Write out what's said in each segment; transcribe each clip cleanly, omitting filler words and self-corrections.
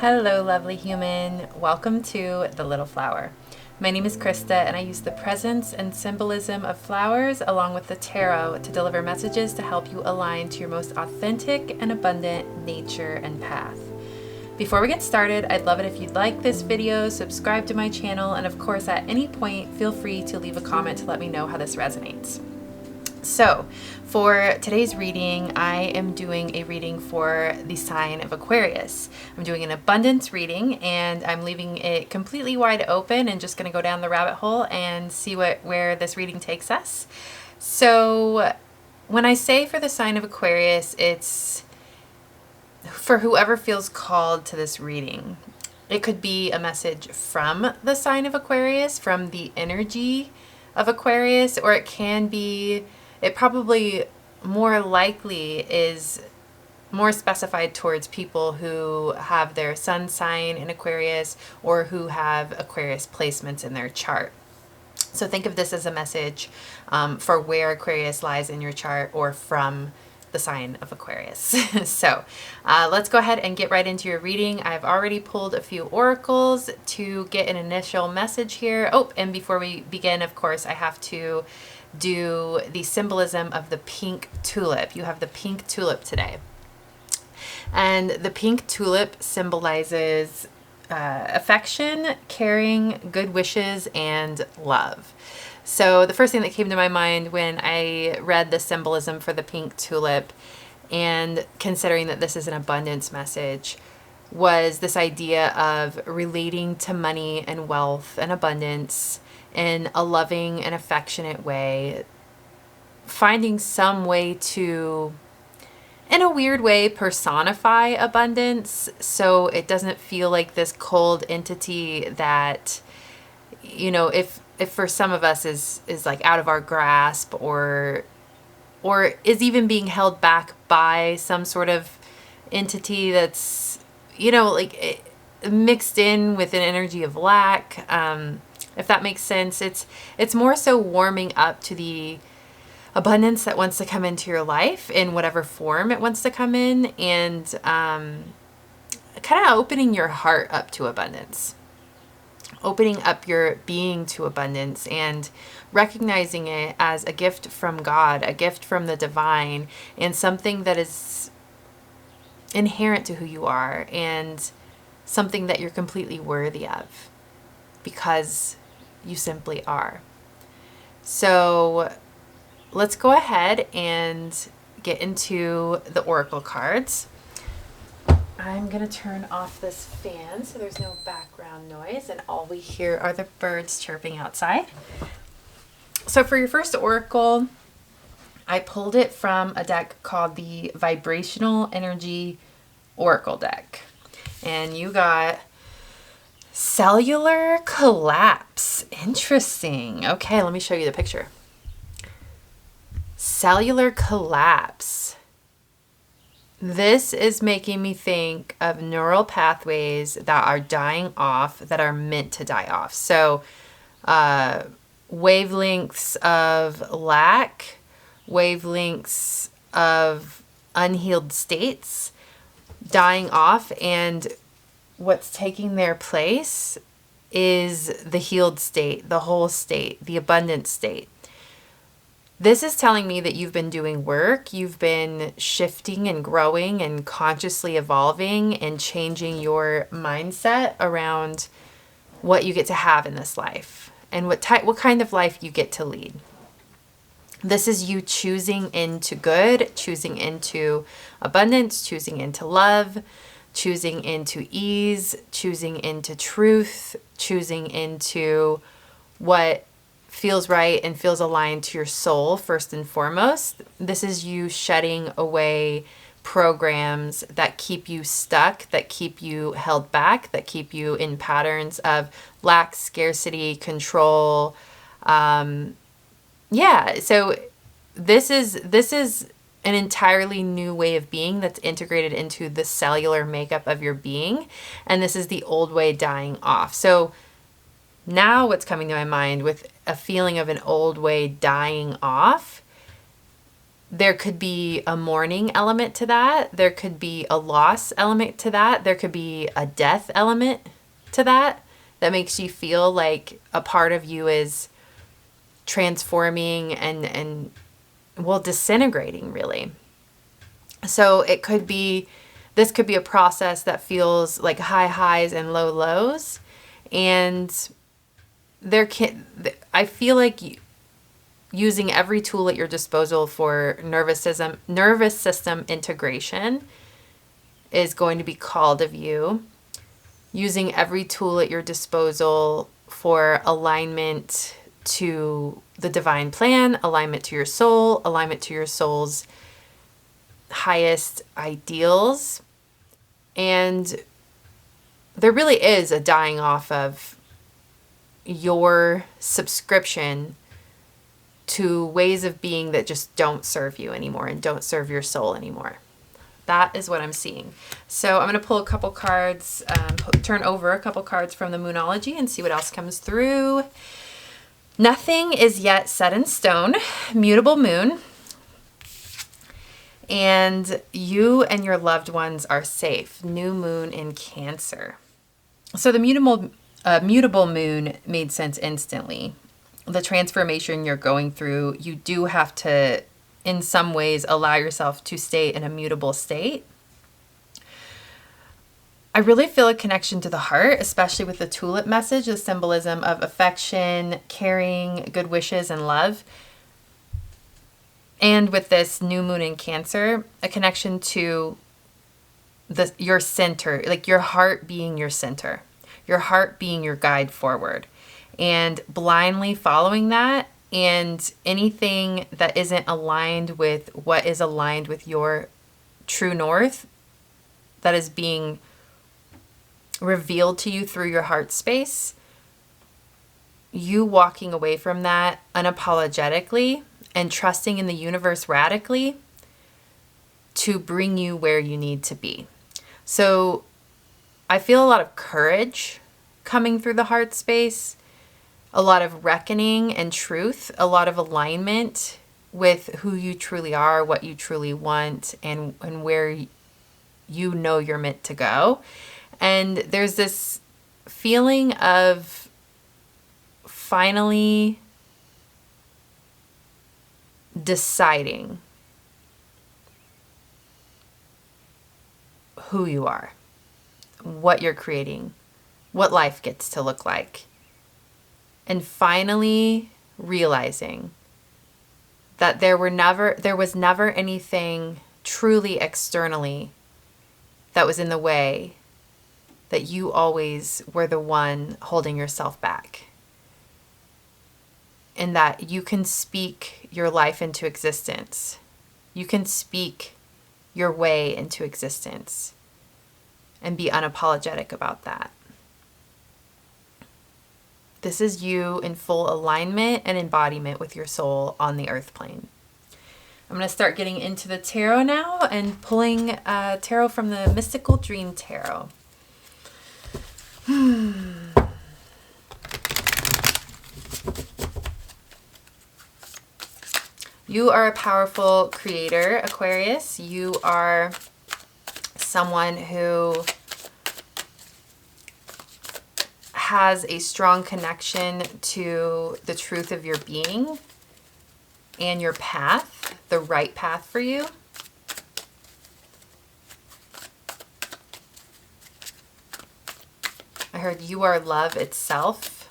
Hello, lovely human. Welcome to The Little Flower. My name is Krista, and I use the presence and symbolism of flowers along with the tarot to deliver messages to help you align to your most authentic and abundant nature and path. Before we get started, I'd love it if you'd like this video, subscribe to my channel, and of course, at any point, feel free to leave a comment to let me know how this resonates. So, for today's reading, I am doing a reading for the sign of Aquarius. I'm doing an abundance reading, and I'm leaving it completely wide open and just going to go down the rabbit hole and see where this reading takes us. So, when I say for the sign of Aquarius, it's for whoever feels called to this reading. It could be a message from the sign of Aquarius, from the energy of Aquarius, or it probably more likely is more specified towards people who have their sun sign in Aquarius or who have Aquarius placements in their chart. So think of this as a message for where Aquarius lies in your chart or from the sign of Aquarius. So let's go ahead and get right into your reading. I've already pulled a few oracles to get an initial message here. Oh, and before we begin, of course, I have to do the symbolism of the pink tulip. You have the pink tulip today. And the pink tulip symbolizes affection, caring, good wishes, and love. So the first thing that came to my mind when I read the symbolism for the pink tulip, and considering that this is an abundance message, was this idea of relating to money and wealth and abundance in a loving and affectionate way, finding some way to, in a weird way, personify abundance so it doesn't feel like this cold entity that, you know, if for some of us is like out of our grasp or is even being held back by some sort of entity that's, you know, like mixed in with an energy of lack. If that makes sense, it's more so warming up to the abundance that wants to come into your life in whatever form it wants to come in, and kind of opening your heart up to abundance, opening up your being to abundance, and recognizing it as a gift from God, a gift from the divine, and something that is inherent to who you are, and something that you're completely worthy of because you simply are. So let's go ahead and get into the oracle cards. I'm going to turn off this fan so there's no background noise and all we hear are the birds chirping outside. So for your first oracle, I pulled it from a deck called the Vibrational Energy Oracle deck. And you got cellular collapse. Interesting. Okay, let me show you the picture. Cellular collapse. This is making me think of neural pathways that are dying off, that are meant to die off. So wavelengths of lack, wavelengths of unhealed states dying off, and what's taking their place is the healed state, the whole state, the abundant state. This is telling me that you've been doing work, you've been shifting and growing and consciously evolving and changing your mindset around what you get to have in this life and what kind of life you get to lead. This is you choosing into good, choosing into abundance, choosing into love, choosing into ease, choosing into truth, choosing into what feels right and feels aligned to your soul first and foremost. This is you shedding away programs that keep you stuck, that keep you held back, that keep you in patterns of lack, scarcity, control. So this is an entirely new way of being that's integrated into the cellular makeup of your being. And this is the old way dying off. So now what's coming to my mind with a feeling of an old way dying off, there could be a mourning element to that. There could be a loss element to that. There could be a death element to that makes you feel like a part of you is transforming and well, disintegrating, really. So this could be a process that feels like high highs and low lows. And I feel like using every tool at your disposal for nervous system integration is going to be called of you. Using every tool at your disposal for alignment to the divine plan, alignment to your soul, alignment to your soul's highest ideals. And there really is a dying off of your subscription to ways of being that just don't serve you anymore and don't serve your soul anymore. That is what I'm seeing. So I'm going to pull a couple cards, turn over a couple cards from the Moonology and see what else comes through. Nothing is yet set in stone. Mutable moon. And you and your loved ones are safe. New moon in Cancer. So the mutable moon made sense instantly. The transformation you're going through, you do have to, in some ways, allow yourself to stay in a mutable state. I really feel a connection to the heart, especially with the tulip message, the symbolism of affection, caring, good wishes, and love. And with this new moon in Cancer, a connection to your center, like your heart being your center, your heart being your guide forward, and blindly following that. And anything that isn't aligned with what is aligned with your true north, that is being revealed to you through your heart space, you walking away from that unapologetically and trusting in the universe radically to bring you where you need to be. So I feel a lot of courage coming through the heart space, a lot of reckoning and truth, a lot of alignment with who you truly are, what you truly want, and where you know you're meant to go. And there's this feeling of finally deciding who you are, what you're creating, what life gets to look like. And finally realizing that there was never anything truly externally that was in the way, that you always were the one holding yourself back. And that you can speak your life into existence. You can speak your way into existence and be unapologetic about that. This is you in full alignment and embodiment with your soul on the earth plane. I'm going to start getting into the tarot now and pulling tarot from the Mystical Dream Tarot. You are a powerful creator, Aquarius. You are someone who has a strong connection to the truth of your being and your path, the right path for you. I heard you are love itself.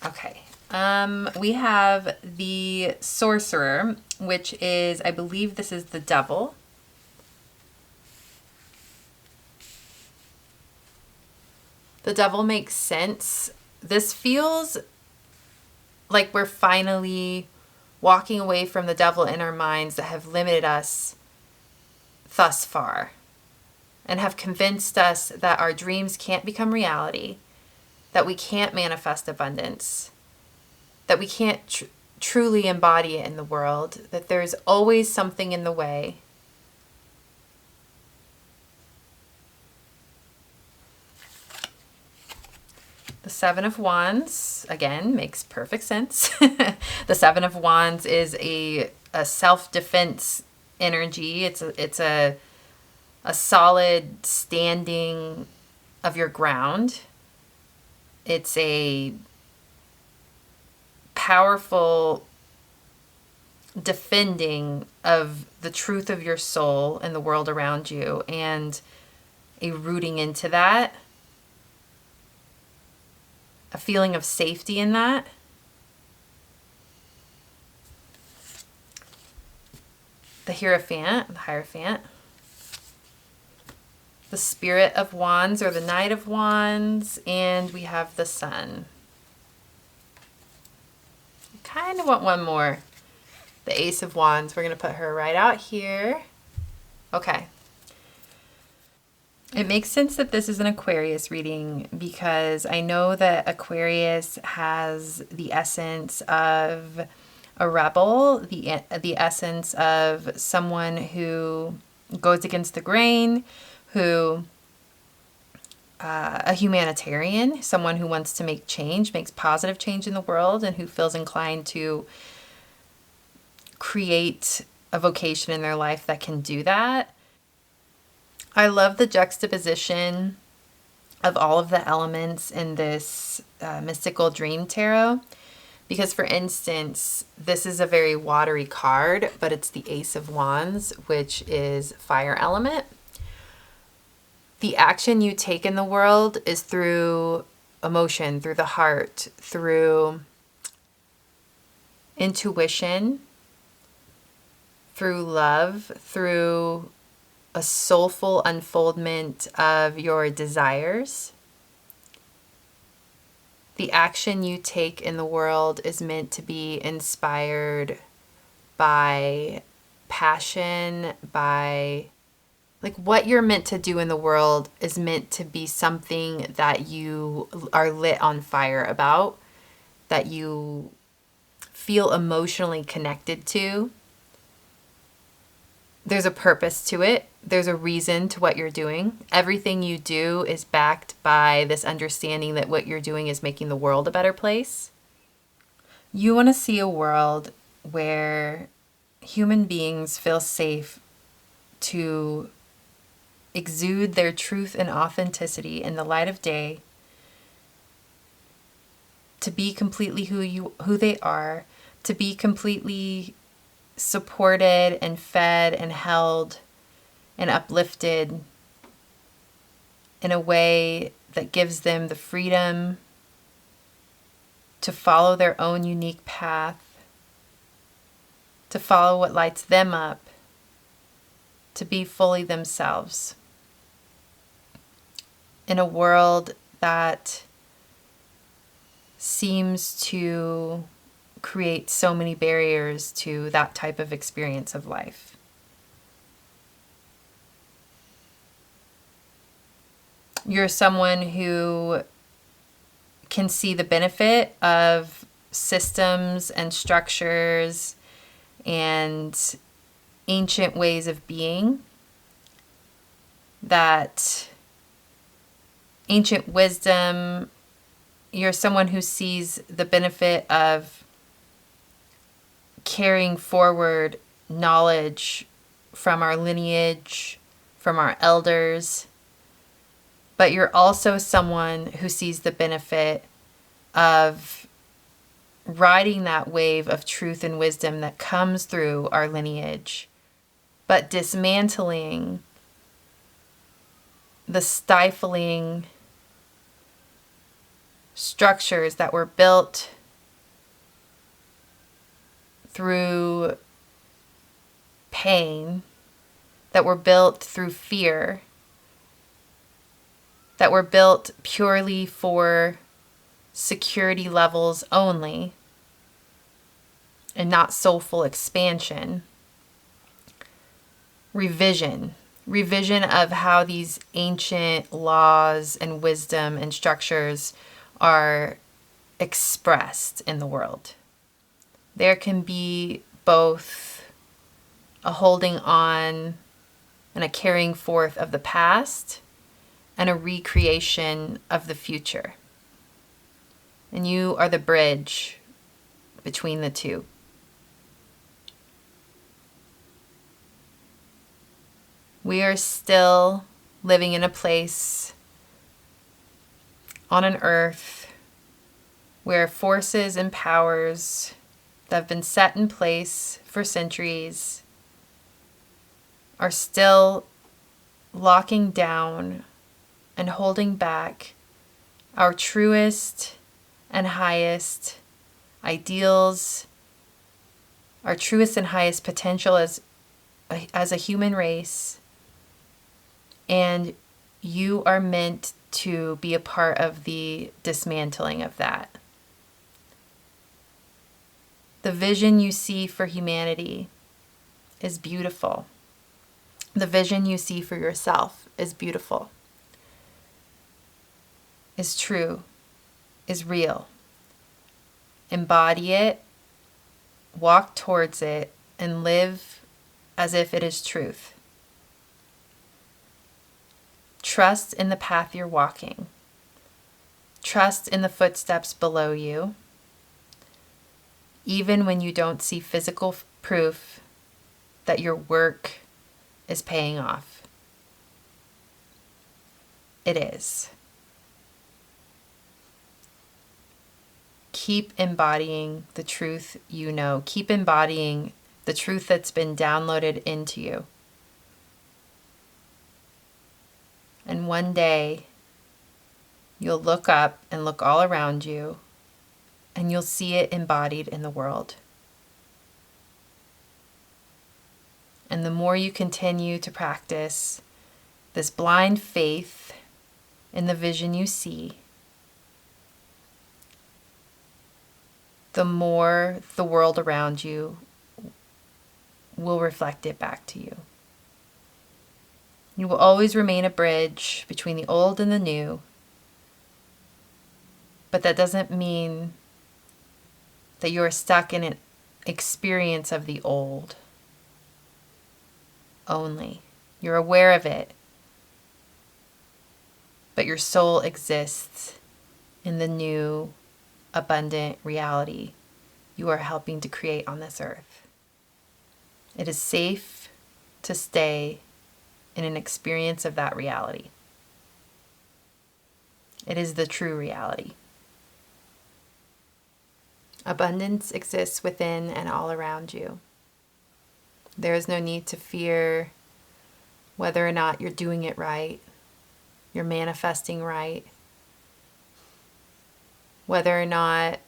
Okay. We have the Sorcerer, which is, I believe this is the Devil. The Devil makes sense. This feels like we're finally walking away from the devil in our minds that have limited us thus far and have convinced us that our dreams can't become reality, that we can't manifest abundance, that we can't truly embody it in the world, that there's always something in the way. The The Seven of Wands, again, makes perfect sense. The Seven of Wands is a self-defense energy. It's a solid standing of your ground. It's a powerful defending of the truth of your soul and the world around you, and a rooting into that, a feeling of safety in that. The Hierophant, the Spirit of Wands or the Knight of Wands, and we have the Sun. I kind of want one more. The Ace of Wands. We're going to put her right out here. Okay. It makes sense that this is an Aquarius reading because I know that Aquarius has the essence of a rebel, the essence of someone who goes against the grain, who a humanitarian, someone who wants to make change, makes positive change in the world, and who feels inclined to create a vocation in their life that can do that. I love the juxtaposition of all of the elements in this mystical dream tarot because, for instance, this is a very watery card, but it's the Ace of Wands, which is fire element. The action you take in the world is through emotion, through the heart, through intuition, through love, through a soulful unfoldment of your desires. The action you take in the world is meant to be inspired by passion, by what you're meant to do in the world is meant to be something that you are lit on fire about, that you feel emotionally connected to. There's a purpose to it. There's a reason to what you're doing. Everything you do is backed by this understanding that what you're doing is making the world a better place. You want to see a world where human beings feel safe to exude their truth and authenticity in the light of day, to be completely who they are, to be completely supported and fed and held and uplifted in a way that gives them the freedom to follow their own unique path, to follow what lights them up, to be fully themselves. In a world that seems to create so many barriers to that type of experience of life. You're someone who can see the benefit of systems and structures and ancient ways of being, that ancient wisdom. You're someone who sees the benefit of carrying forward knowledge from our lineage, from our elders, but you're also someone who sees the benefit of riding that wave of truth and wisdom that comes through our lineage, but dismantling the stifling structures that were built through pain, that were built through fear, that were built purely for security levels only and not soulful expansion. Revision of how these ancient laws and wisdom and structures are expressed in the world. There can be both a holding on and a carrying forth of the past and a recreation of the future. And you are the bridge between the two. We are still living in a place on an earth where forces and powers that have been set in place for centuries are still locking down and holding back our truest and highest ideals, our truest and highest potential as a human race. And you are meant to be a part of the dismantling of that. The vision you see for humanity is beautiful. The vision you see for yourself is beautiful, is true, is real. Embody it, walk towards it, and live as if it is truth. Trust in the path you're walking. Trust in the footsteps below you, even when you don't see physical proof that your work is paying off. It is. Keep embodying the truth you know. Keep embodying the truth that's been downloaded into you. And one day, you'll look up and look all around you, and you'll see it embodied in the world. And the more you continue to practice this blind faith in the vision you see, the more the world around you will reflect it back to you. You will always remain a bridge between the old and the new, but that doesn't mean that you are stuck in an experience of the old only. You're aware of it, but your soul exists in the new, abundant reality you are helping to create on this earth. It is safe to stay in an experience of that reality. It is the true reality. Abundance exists within and all around you. There is no need to fear whether or not you're doing it right, you're manifesting right, whether or not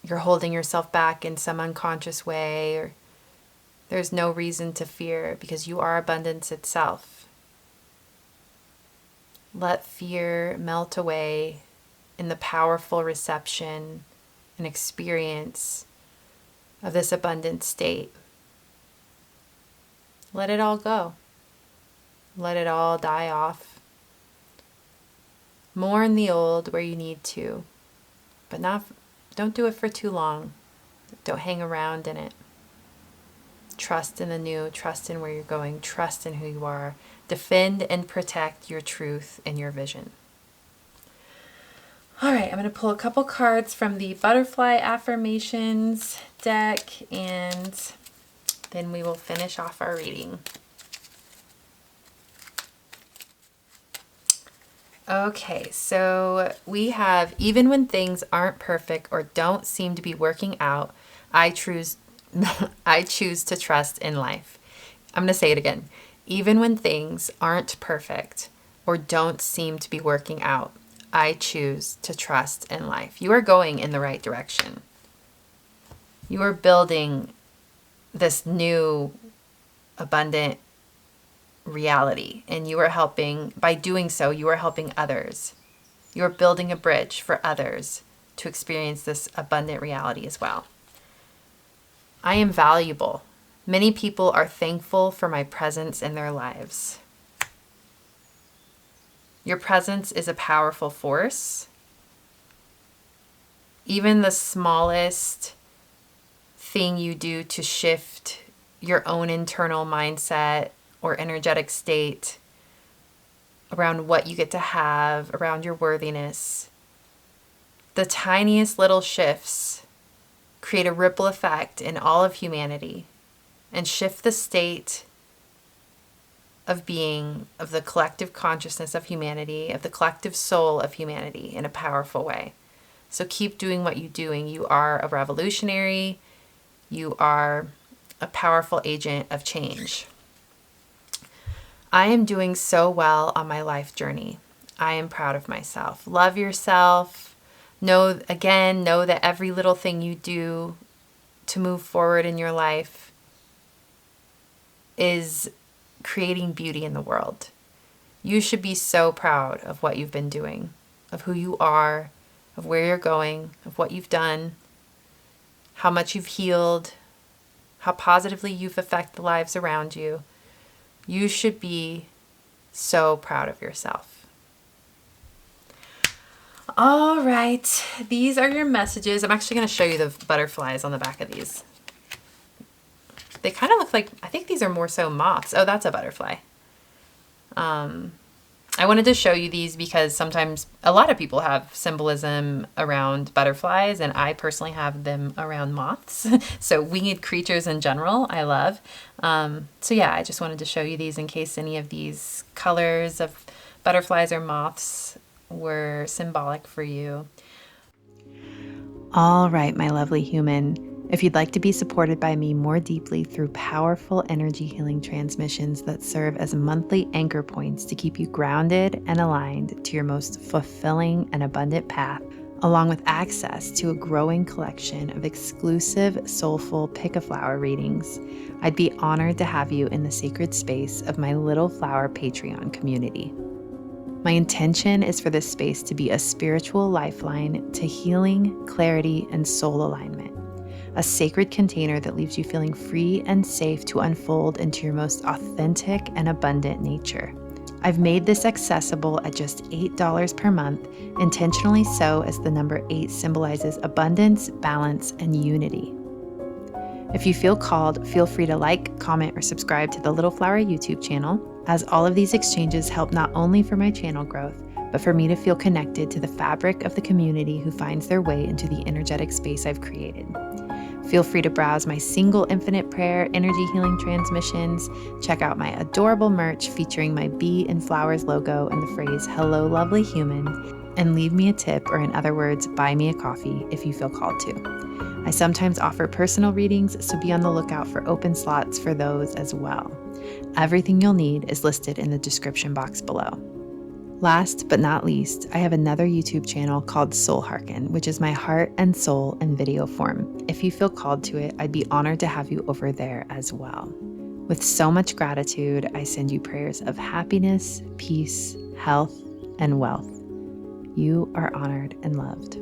you're holding yourself back in some unconscious way. Or there's no reason to fear because you are abundance itself. Let fear melt away in the powerful reception and experience of this abundant state. Let it all go. Let it all die off. Mourn the old where you need to, but don't do it for too long. Don't hang around in it. Trust in the new, trust in where you're going, trust in who you are. Defend and protect your truth and your vision. All right, I'm going to pull a couple cards from the Butterfly Affirmations deck, and then we will finish off our reading. Okay, so we have, even when things aren't perfect or don't seem to be working out, I choose to trust in life. I'm going to say it again. Even when things aren't perfect or don't seem to be working out, I choose to trust in life. You are going in the right direction. You are building this new abundant reality, and you are helping, by doing so, you are helping others. You are building a bridge for others to experience this abundant reality as well. I am valuable. Many people are thankful for my presence in their lives. Your presence is a powerful force. Even the smallest thing you do to shift your own internal mindset or energetic state around what you get to have, around your worthiness, the tiniest little shifts create a ripple effect in all of humanity and shift the state of being, of the collective consciousness of humanity, of the collective soul of humanity in a powerful way. So keep doing what you're doing. You are a revolutionary. You are a powerful agent of change. I am doing so well on my life journey. I am proud of myself. Love yourself. Know that every little thing you do to move forward in your life is creating beauty in the world. You should be so proud of what you've been doing, of who you are, of where you're going, of what you've done, how much you've healed, how positively you've affected the lives around you. You should be so proud of yourself. All right, these are your messages. I'm actually going to show you the butterflies on the back of these. They kind of look like, I think these are more so moths. Oh, that's a butterfly. I wanted to show you these because sometimes a lot of people have symbolism around butterflies, and I personally have them around moths. So winged creatures in general, I love. So yeah, I just wanted to show you these in case any of these colors of butterflies or moths were symbolic for you. All right, my lovely human. If you'd like to be supported by me more deeply through powerful energy healing transmissions that serve as monthly anchor points to keep you grounded and aligned to your most fulfilling and abundant path, along with access to a growing collection of exclusive soulful pick-a-flower readings, I'd be honored to have you in the sacred space of my Little Flower Patreon community. My intention is for this space to be a spiritual lifeline to healing, clarity, and soul alignment. A sacred container that leaves you feeling free and safe to unfold into your most authentic and abundant nature. I've made this accessible at just $8 per month, intentionally so as the number 8 symbolizes abundance, balance, and unity. If you feel called, feel free to like, comment, or subscribe to the Little Flower YouTube channel, as all of these exchanges help not only for my channel growth, but for me to feel connected to the fabric of the community who finds their way into the energetic space I've created. Feel free to browse my single infinite prayer energy healing transmissions, check out my adorable merch featuring my bee and flowers logo and the phrase, "Hello, lovely human," and leave me a tip, or in other words, buy me a coffee if you feel called to. I sometimes offer personal readings, so be on the lookout for open slots for those as well. Everything you'll need is listed in the description box below. Last but not least, I have another YouTube channel called Soul Hearken, which is my heart and soul in video form. If you feel called to it, I'd be honored to have you over there as well. With so much gratitude, I send you prayers of happiness, peace, health, and wealth. You are honored and loved.